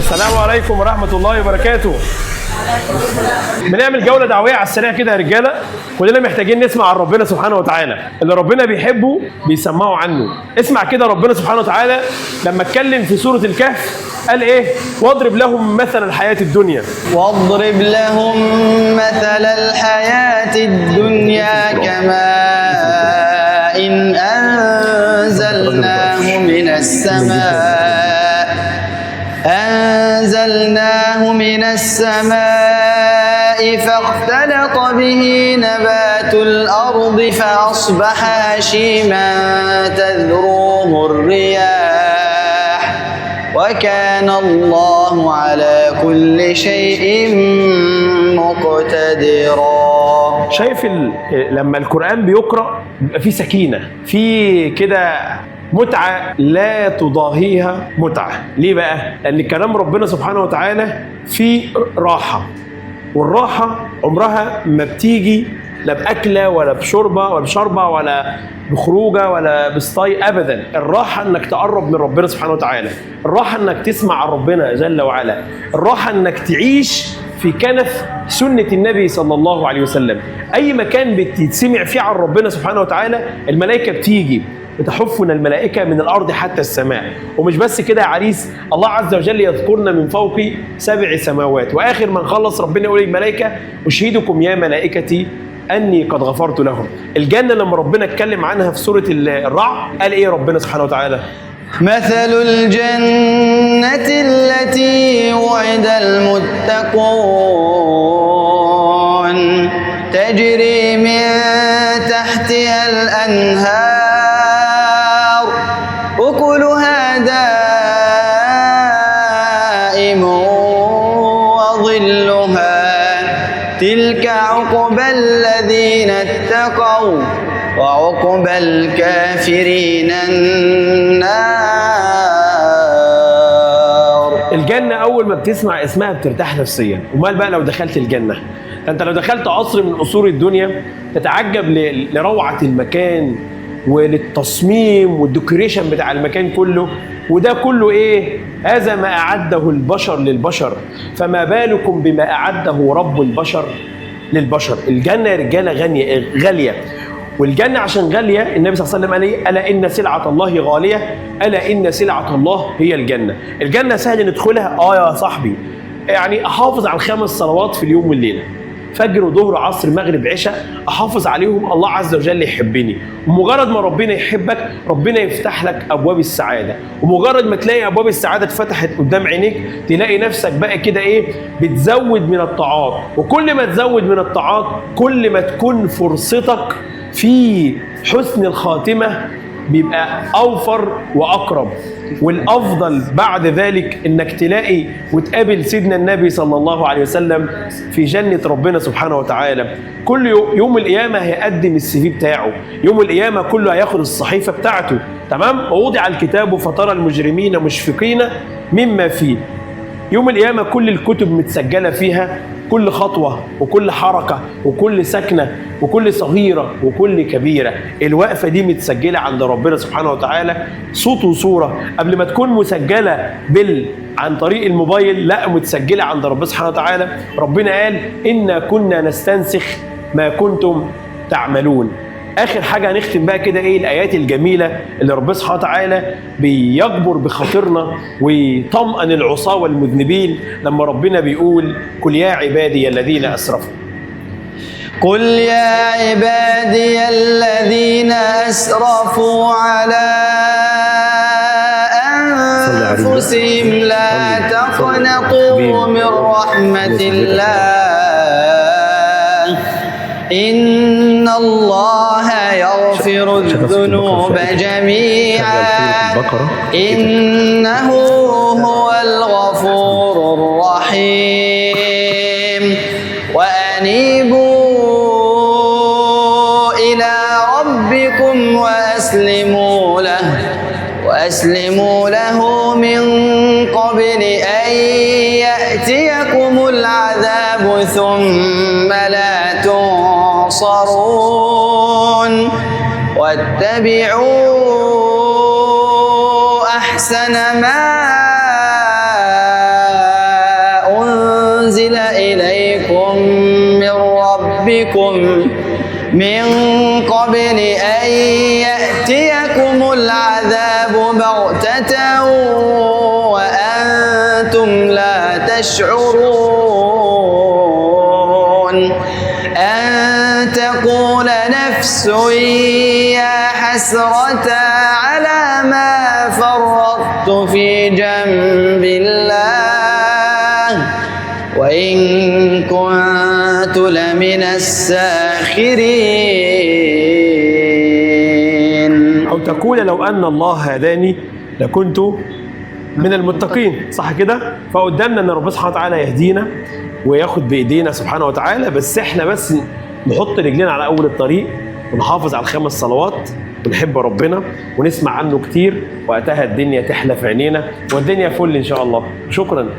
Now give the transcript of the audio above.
السلام عليكم ورحمة الله وبركاته. بنعمل جولة دعوية على السريع كده يا رجالة. كلنا محتاجين نسمع عن ربنا سبحانه وتعالى. اللي ربنا بيحبه بيسمعوا عنه. اسمع كده ربنا سبحانه وتعالى لما اتكلم في سورة الكهف قال ايه؟ واضرب لهم مثل الحياة الدنيا. واضرب لهم مثل الحياة الدنيا كماء إن أنزلناه من السماء فاختلط به نبات الأرض فأصبح هشيما تذروه الرياح وكان الله على كل شيء مقتدرا. شايف لما القرآن بيقرأ بيبقى فيه سكينة، فيه كده متعة لا تضاهيها متعة. ليه بقى؟ لأن كلام ربنا سبحانه وتعالى فيه راحة، والراحة عمرها ما بتيجي لا بأكلة ولا بشربة ولا بخروجة ولا بسطاي أبدا. الراحة إنك تقرب من ربنا سبحانه وتعالى، الراحة إنك تسمع عن ربنا جل وعلا، الراحة إنك تعيش في كنف سنة النبي صلى الله عليه وسلم. أي مكان بتسمع فيه عن ربنا سبحانه وتعالى الملائكة بتيجي بتحفنا الملائكة من الأرض حتى السماء. ومش بس كده يا عريس، الله عز وجل يذكرنا من فوق 7 سماوات، وآخر ما نخلص ربنا يقول للملائكة أشهدكم يا ملائكتي أني قد غفرت لهم. الجنة لما ربنا اتكلم عنها في سورة الرعد قال إيه ربنا سبحانه وتعالى؟ مثل الجنة التي وعد المتقون تجري من تحتها الأنهار أكلها دائم وظلها تلك عقبى الذين اتقوا وعقبى الكافرين النار. الجنة أول ما بتسمع اسمها بترتاح نفسيا. ومال بقى لو دخلت الجنة؟ أنت لو دخلت قصر من قصور الدنيا تتعجب لروعة المكان وللتصميم والديكوريشن بتاع المكان كله. وده كله ايه؟ هذا ما اعده البشر للبشر، فما بالكم بما اعده رب البشر للبشر. الجنه يا رجاله غاليه. والجنه عشان غاليه النبي صلى الله عليه وسلم قال ايه؟ الا ان سلعه الله غاليه، الا ان سلعه الله هي الجنه. الجنه سهل ندخلها يا صاحبي. يعني احافظ على ال5 صلوات في اليوم والليله، فجر وظهر عصر مغرب عشاء، احافظ عليهم، الله عز وجل يحبني. ومجرد ما ربنا يحبك ربنا يفتح لك ابواب السعاده. ومجرد ما تلاقي ابواب السعاده اتفتحت قدام عينيك تلاقي نفسك بقى كده ايه؟ بتزود من الطاعات. وكل ما تزود من الطاعات كل ما تكون فرصتك في حسن الخاتمه بيبقى اوفر واقرب. والافضل بعد ذلك انك تلاقي وتقابل سيدنا النبي صلى الله عليه وسلم في جنة ربنا سبحانه وتعالى. كل يوم القيامة هيقدم السي في بتاعه، يوم القيامة كله هياخد الصحيفة بتاعته، تمام؟ ووضع الكتاب فترى المجرمين مشفقين مما فيه. يوم القيامة كل الكتب متسجلة فيها، كل خطوة وكل حركة وكل سكنة وكل صغيرة وكل كبيرة. الوقفة دي متسجلة عند ربنا سبحانه وتعالى صوت وصورة، قبل ما تكون مسجلة عن طريق الموبايل، لا، متسجلة عند ربنا سبحانه وتعالى. ربنا قال إنا كنا نستنسخ ما كنتم تعملون. آخر حاجة هنختم بقى كده إيه؟ الآيات الجميلة اللي ربنا سبحانه وتعالى بيجبر بخاطرنا ويطمئن العصاة والمذنبين لما ربنا بيقول قل يا عبادي الذين أسرفوا. قل يا عبادي الذين أسرفوا على أنفسهم لا تقنطوا من رحمة الله إن الله يغفر الذنوب جميعا إنه هو الغفور الرحيم وأنيبوا إلى ربكم وأسلموا له من قبل أن يأتيكم العذاب ثم لا تنصرون واتبعوا أحسن ما يأتيكم العذاب بغتة وأنتم لا تشعرون أن تقول نفس يا حسرة على ما فرطت في جنب الله وإن كنت لمن الساخرين. أو تقول لو أن الله هداني لكنت من المتقين، صح كده؟ فقدامنا ان ربنا سبحانه وتعالى يهدينا وياخد بايدينا سبحانه وتعالى، بس احنا بس نحط رجلينا على اول الطريق ونحافظ على ال5 صلوات ونحب ربنا ونسمع عنه كتير، وقتها الدنيا تحلى في عينينا والدنيا فل ان شاء الله. شكرا.